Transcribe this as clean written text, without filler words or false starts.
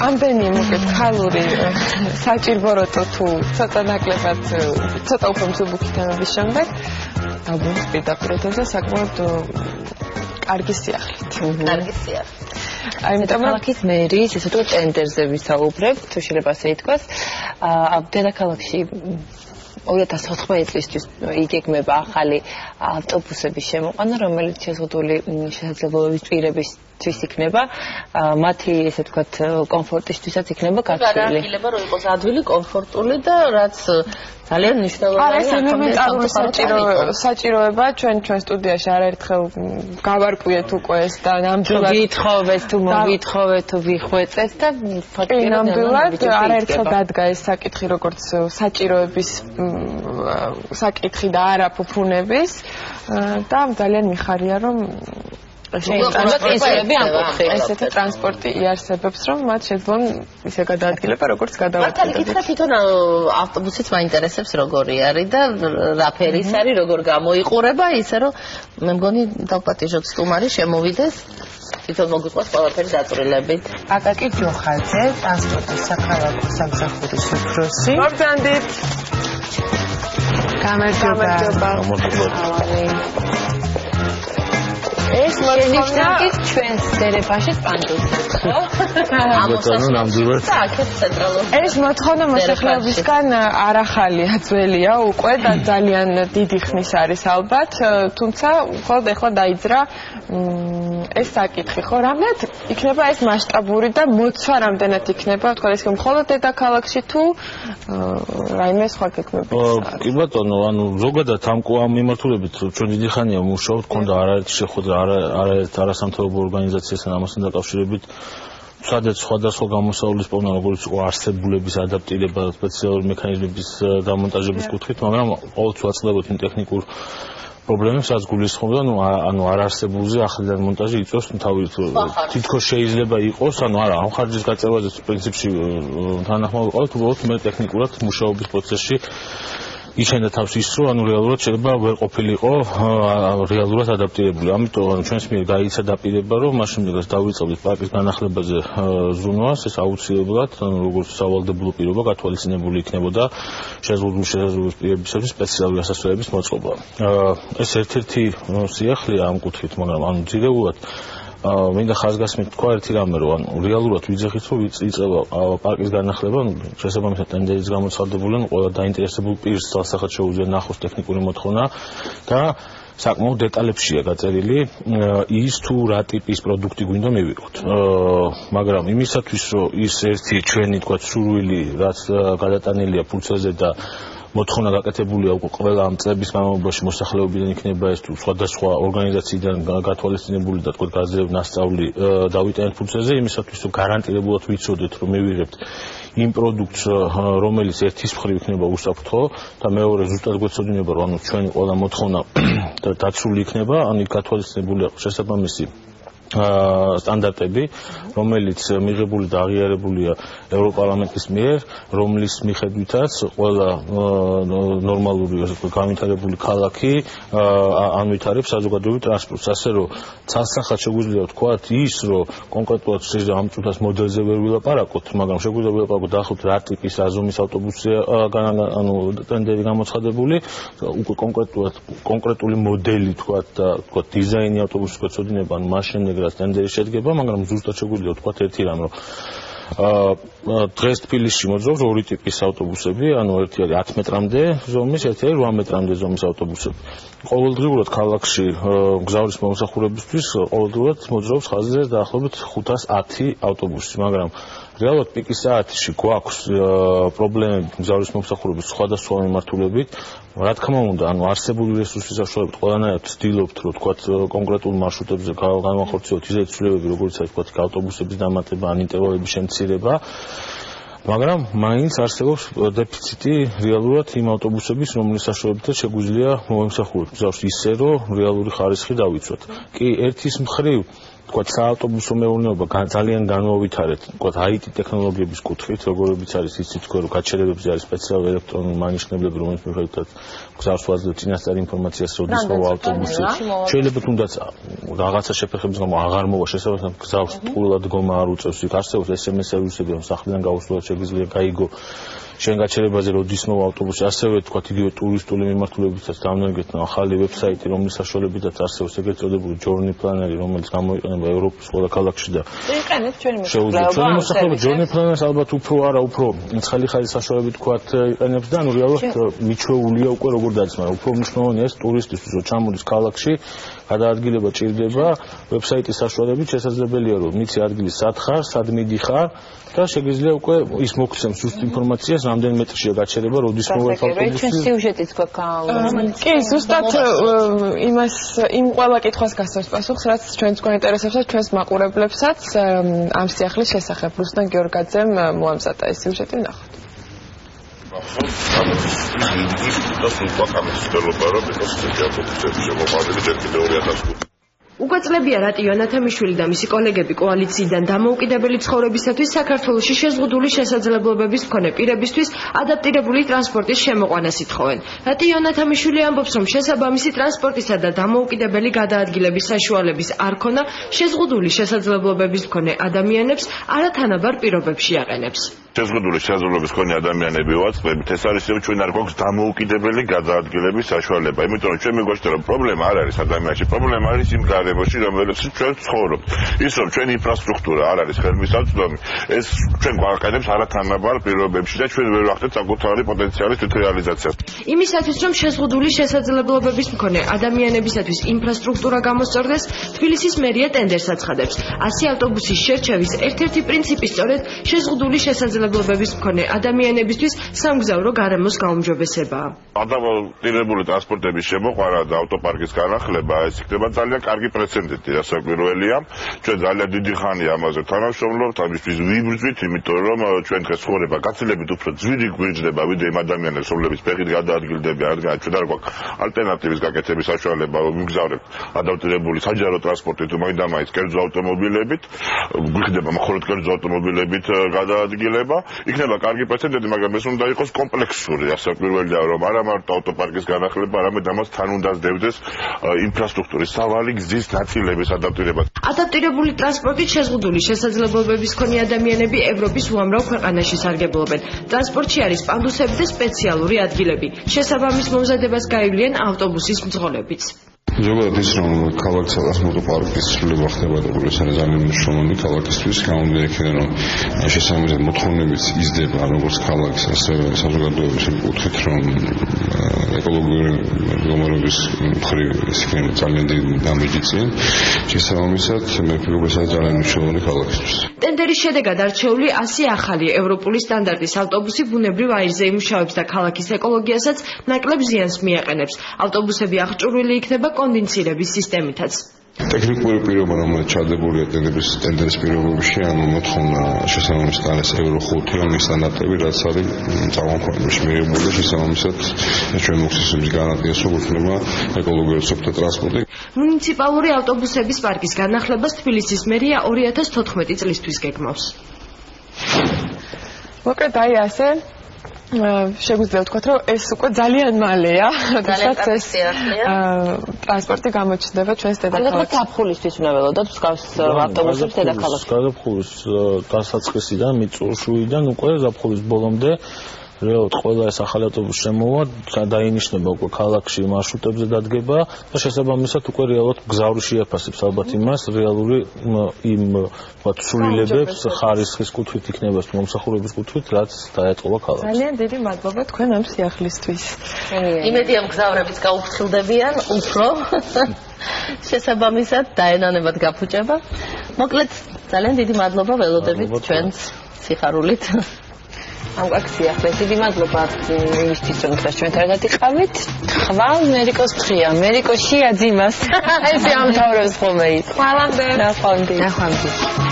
ამდენი მოკეთ ქალური საჭირბოროტო თუ ცოტა ნაკლებად ცოტა უფრო მსუბუქი თემების შემდეგ ალბომის პირდაპირ ეთერზე საკმაოდ კარგი სიახლით. კარგი სიახლით. Იმიტომ რომ ქალაქის მერის ესე თუ ტენდერზე ვისაუბრებთ, თუ შეიძლება ასე ითქვას, დედაქალაქში 2014 წლისთვის იგეგმება ახალი ავტობუსების შემოყვანა, რომელიც შეზღუდული შესაძლებლობების პირებისთვის იქნება, მათი ესე ვთქვათ კომფორტისთვისაც იქნება გაცვლილი. შეიძლება რომ იყოს ადვილი, კომფორტული და რაც ძალიან მნიშვნელოვანია. ეს ელემენტარული საჭიროება ჩვენ სტუდიაში არაერთხელ გავარკვიეთ უკვე ეს და ნამდვილად გითხოვეთ თუ მოგითხოვეთ თუ ვიხვეწეთ და ფაქტია ნამდვილად არაერთხელ დადგა ეს საკითხი როგორც საჭიროების საკითხი და არა ფუფუნების და ძალიან მიხარია რომ ესეთი ტრანსპორტი იარსებებს რომ მათ შეძლონ ისე გადაადგილება როგორც გადავადგილება. მართალი თვითონ ავტობუსიც მაინტერესებს როგორი არის და რა ფერის არის, როგორ გამოიყურება, ისე რომ მე მგონი დავპატიჟოთ სტუმარი შემოვიდეს თვითონ მოგვიყვას ყველაფერი დაწვრილებით. აკაკი ჯოხაძე, ტრანსპორტის საქალაქო სამსახურის უფროსი. მოგზანდით. გამარჯობა. ეს მოთხოვნა ჩვენს დერეფაშიც პანდუსს, ხო? ეს მოთხოვნა მოსახლეობისგან არ ახალია, ძველია უკვე და ძალიან დიდი ხნის არის ალბათ, თუმცა მხოლოდ ეხლა დაიძრა ეს საკითხი, ხო? რამდენად იქნება ეს მასშტაბური და მოცვა რამდენად იქნება, თქვა ეს მხოლოდ დედაქალაქში თუ რაიმე სხვა გეგმები? კი ბატონო, ანუ ზოგადად ამ მიმართულებით ჩვენ დიდი ხანია მუშაობთ, ქონდა არაერთი შეხვედრა არასამთავრობო ორგანიზაციასთან ამასთან დაკავშირებით სადაც სხვადასხვა გამოსავლის პოვნა როგორც იყო არსებულების ადაპტირება სპეციალური მექანიზმების დამონტაჟების კუთხით, მაგრამ ყოველთვის ვაწყდებოთ იმ ტექნიკურ პრობლემებს, რაც გულისხმობდა, ანუ არარსებულზე ახლიდან მონტაჟი იწვევს თითქოს შეიძლება იყოს, ანუ არა, ამ ხარჯის გაწევაზე პრინციპში თანახმოვანი ვიყავით, უბრალოდ მე ტექნიკურად მუშაობის პროცესში იჩენდა თავს ის, რომ ანუ რეალურად შეიძლება ვერ ყოფილიყო რეალურად ადაპტირებული. ამიტომ ჩვენს მიერ გაიცა დაპირება, რომ მაშინ დღეს დავიწყებთ პარკის განახლებაზე ზრუნვას, ეს აუცილებლად, ანუ როგორც სავალდებულო პირობა გათვალისწინებული იქნებოდა შეზღუდული პირებისათვის სპეციალური ასასვლელების მოწყობა. ეს ერთ-ერთი სიახლეა ამ კუთხით, მაგრამ ანუ ძირეულად მინდა ხაზგასმით თქვა ერთი რამე, რომ ანუ რეალურად ვიძახით, რომ იწყება პარკის განახლება, შესაბამისად ტენდერის გამოცხადებული, ყველა დაინტერესებულ პირს ძალსახად შეუძლია ნახოს ტექნიკური მოთხოვნა და საკმაოდ დეტალებშია გაწერილი ის თუ რა ტიპის პროდუქტი გვინდა მივიღოთ. მაგრამ იმისათვის, რომ ის ერთი ჩვენი თქვა სურვილი, რაც გადატანილია ფურცელზე და მოთხოვნა გაკეთებულია უკვე ყველა ამ წლების განმავლობაში მოსახლეობიდან იქნება ეს თუ სხვადასხვა ორგანიზაციიდან გათვალისწინებული და თქვა გაზრდილი ნასწავლი დავიტანეთ ფურცელზე, იმისათვის რომ გარანტირებულად ვიცოდეთ რომ მივიღებთ იმ პროდუქტს რომელიც ერთის მხრივ იქნება უსაფრთხო და მეორე ზუსტად გვეცოდინება რომ ანუ ჩვენი ყველა მოთხოვნა დაცული იქნება, ანუ გათვალისწინებულია შესაბამისი სტანდარტები, რომელიც მიღებული და აღიარებულია ევროპარლამენტის მიერ, რომლის მიხედვითაც ყველა ნორმალური განვითარებული ქალაქი ანვითარებს საზოგადოებრივ ტრანსპორტს, ასე რომ ცალსახად შეგვიძლია ვთქვათ ის, რომ კონკრეტულად შეიძლება ამ წუთას მოდელზე ვერ ვილაპარაკოთ, მაგრამ შეგვიძლია ვილაპარაკოთ დაახლოებით რა ტიპის აზომის ავტობუსია ანუ ტენდერი გამოცხადებული, უკვე კონკრეტული მოდელი ვთქვათ და ვთქვათ დიზაინი ავტობუსის გვეცოდინება, ანუ მაშინ რაც ტენდერი შედგება, მაგრამ ზუსტად შეგვიძლია ვთქვათ ერთი რამ, რომ დღეს თბილისში მოძრაობს ორი ტიპის ავტობუსები, ანუ ერთი არის 10 მეტრამდე ზომის, ერთი არის 8 მეტრამდე ზომის ავტობუსები. ყოველდღიურად ქალაქში მგზავრის მომსახურებისთვის ყოველდღიურად მოძრაობს ხაზზე დაახლოებით 510 ავტობუსი, მაგრამ რეალურად პიკის საათში გვაქვს პრობლემები მგზავრის მომსახურების სხვადასხვა მიმართულებით. რა თქმა უნდა, ანუ არსებული რესურსის საშუალებით ყველანაირად ვცდილობთ, რომ თქვათ კონკრეტულ მარშრუტებზე განვახორციელოთ ისეთი ცვლილებები, როგორც არის თქვათ ავტობუსების დამატება, ან ინტერვალების შემცირება. მაგრამ მაინც არსებობს დეფიციტი რეალურად იმ ავტობუსების, რომლის საშუალებითაც შეგვიძლია მომსახურებთ მგზავრს ისე, რომ რეალური ხარისხი დავიცვათ. კი, ერთის მხრივ თქვა საავტობუსო მეურნეობა ძალიან განმოვითარეთ, თქვა IT ტექნოლოგიების კუთხით, როგორიც არის იცით თქვა რომ გაჩერებებზე არის სპეციალური ელექტრონული მანიშნებლები, რომელიც მიხედვით გზას ვაძლევთ წინასწარ ინფორმაციას, როდის მოვა ავტობუსი. შეიძლება თუნდაც რაღაცა შეფერხების გამო აღარ მოვა შესაძლოა გზავს ტყუილად დგომა არ უწევს, იქ არსებობს SMS სერვისები, რომ სახლიდან გაუსვლელად შეგიძლია გაიგო შენ გაჩერებაზე როდის მოვა ავტობუსი, ასევე თქვა იგივე ტურისტული მიმართულებითაც დამნეგეთ ახალი ვებსაიტი, რომლის საშუალებითაც არსებობს ეგრეთ წოდებული journey planner-ი, რომელიც გამოიყენება ევროპის ყველა ქალაქში და იყენებთ ჩვენი მოსახლეობა journey planner-ს ალბათ უფრო ცხელი ხარის საშუალებით თქვათ იყენებს და ანუ რეალურად მიჩვეულია უკვე როგორ დადის, მაგრამ უფრო მნიშვნელოვანია ეს ტურისტისთვის, რომ ჩამოდის ქალაქში, გადაადგილება ჭირდება, ვებსაიტის საშუალებით შესაძლებელია რომ მიცი ადგილი სად ხარ, სად მიდიხარ და შეგიძლია უკვე ის მოგცემს ზუსტ ინფორმაციას, რამდენ მეტრშია გაჩერება, როდის მოვა ავტობუსი. ჩვენ სიუჟეტიც გვაქვს. კი, ზუსტად იმ ყველა კითხვას გასცემს პასუხს, რაც ჩვენს გვაინტერესებს და ჩვენს მაყურებლებსაც ამ სიახლის შესახებ. რუსტან გიორგაძემ მოამზადა ეს სიუჟეტი, ნახოთ. უკვე წლებია რატი იონათამიშვილი და მისი კოლეგები კოალიციიდან დამოუკიდებელი ცხოვრებისათვის საქართველოში შეზღუდული შესაძლებლობების მქონე პირებისთვის ადაპტირებული ტრანსპორტის შემოყვანას ითხოვენ. რატი იონათამიშვილი ამბობს, რომ შესაბამისი ტრანსპორტისა და დამოუკიდებელი გადაადგილების საშუალების არ ქონა შეზღუდული შესაძლებლობების მქონე ადამიანებს არათანაბარ პირობებში აყენებს. შეზღუდული შესაძლებლობების მქონე ადამიანები ვაწყდებით, ეს არის რომ ჩვენ არ გვაქვს დამოუკიდებელი გადაადგილების საშუალება. იმიტომ რომ ჩვენ მიგვაჩნდა რომ პრობლემა არ არის ადამიანში, პრობლემა არის იმ გარემოში, რომელშიც ჩვენ ცხოვრობთ. ის რომ ჩვენი ინფრასტრუქტურა არ არის ხელმისაწვდომი, ეს ჩვენ გვაყენებს არათანაბარ პირობებში და ჩვენ ვერ ვახდეთ საკუთარი პოტენციალის თვითრეალიზაციას. იმისათვის რომ შეზღუდული შესაძლებლობების მქონე ადამიანებისათვის ინფრასტრუქტურა გამოსწორდეს, თბილისის მერია ტენდერს აცხადებს. 100 ავტობუსის შერჩევის ერთ-ერთი პრინციპი სწორედ შეზღუდული შესაძლებლობების მქონე ადამიანებისთვის სამგზავრო გარემოს გაუმჯობესებაა. ადაპტირებული ტრანსპორტების შემოყვანა და ავტოპარკის განახლება ეს იქნება ძალიან კარგი პრეცედენტი, რასაც პირველია. ჩვენ ძალიან დიდი ხანია ამაზე თანამშრომლობთ, ამისთვის ვიბრძვით, იმიტომ რომ ჩვენ დღეს ცხოვრება გაცილებით უფრო ძვირი გვიჭდება, ვიდრე იმ ადამიანებს, რომლებიც ფეხით გადაადგილდებიან, რადგან ჩვენ არ გვაქვს ალტერნატივის გაკეთების საშუალება, ვიმგზავრებთ ადაპტირებული საჯარო ტრანსპორტით, მაინდა-მაინც კერძო ავტომობილებით, გვიხდება მხოლოდ კერძო ავტომობილებით გადაადგილება. იქნება კარგი პრეცედენტი, მაგრამ ეს უნდა იყოს კომპლექსური, რასაც პირველია რომ არა მარტო ავტოპარკის განახლება, არამედ ამას თან უნდა სდევდეს ინფრასტრუქტურის სავალი გზის ნაწილების ადაპტირება. ადაპტირებული ტრანსპორტით შეზღუდული შესაძლებლობების მქონე ადამიანები ევროპის უამრავ ქვეყანაში სარგებლობენ. ტრანსპორტში არის პანდუსები და სპეციალური ადგილები. შესაბამის მომზადებას გაივლიან ავტობუსის მძღოლებიც. ზოგადად ის რომ ქალაქ სატრანსპორტო პარკის ცვლილება ხდება და ეს არის ძალიან მნიშვნელოვანი ქალაქისთვის, გამომდინარე იქიდან რომ შესაბამისად მოთხოვნებიც იზრდება როგორც ქალაქის ასევე საზოგადოების კუთხით, რომ ეკოლოგიური მდგომარეობის მხრივ ეს იქნება ძალიან დიდი დამეჯიწია. შესაბამისად მე ვფიქრობ ეს არის ძალიან მნიშვნელოვანი ქალაქისთვის. ტენდერის შედეგად არჩეული 100 ახალი ევროპული სტანდარტის ავტობუსი ბუნებრივ აირზე იმუშავებს და ქალაქის ეკოლოგიასაც ნაკლებ ზიანს მიაყენებს. ავტობუსები აღჭურვილი იქნება კონდენსირების სისტემითაც. ტექნიკური პირობა, რომელიც ჩადებულია ტენდერის პირობებში, ანუ მოთხოვნა შესაბამისად არის ევრო 5 ომის სტანდარტები, რაც არის წამოყვანილში მიღებული და შესაბამისად ჩვენ მოხსნეს გარანტიას, რომ იქნება ეკოლოგიური სოფთა ტრანსპორტი. მუნიციპალური ავტობუსების პარკის განახლებას თბილისის მერია 2014 წლისთვის გეგმავს. მოკლედ აი ასე შეგვიძლია ვთქვათ, რომ ეს უკვე ძალიან მალეა, როდესაც ეს ტრანსპორტი გამოჩნდება ჩვენს დედაქალაქში. ზაფხულისთვის უნდა ველოდოთ მსგავს ავტობუსებს დედაქალაქში. ზაფხულის დასაწყისიდან, მიწურულიდან უკვე ზაფხულის ბოლომდე რეალურად ყველა ეს ახალი ავტობუსი შემოვა, დაინიშნება უკვე ქალაქში მარშრუტებზე დადგება და შესაბამისად უკვე რეალურად მგზავრი შეაფასებს ალბათ იმას, რეალური იმ სრულილებებს ხარისხის კუთხით იქნება მომსახურების კუთხით, რაც დაეტყობა ქალაქს. ძალიან დიდი მადლობა თქვენ ამ სიახლისთვის. იმედია მგზავრებიც გაუფრთხილდებიან უფრო. შესაბამისად დაენანებად გაფუჭება. მოკლედ ძალიან დიდი მადლობა ველოდებით ჩვენს სიხარულით. ამ აქციას დიდი მადლობა იმისთვის რომ ჩვენთან ერთად იყავით. ხვალ მერიკოს თხია, მერიკოში აძიმას. ეს ამთავრებს ხოლმე ის. ხვალამდე. ნახვამდის.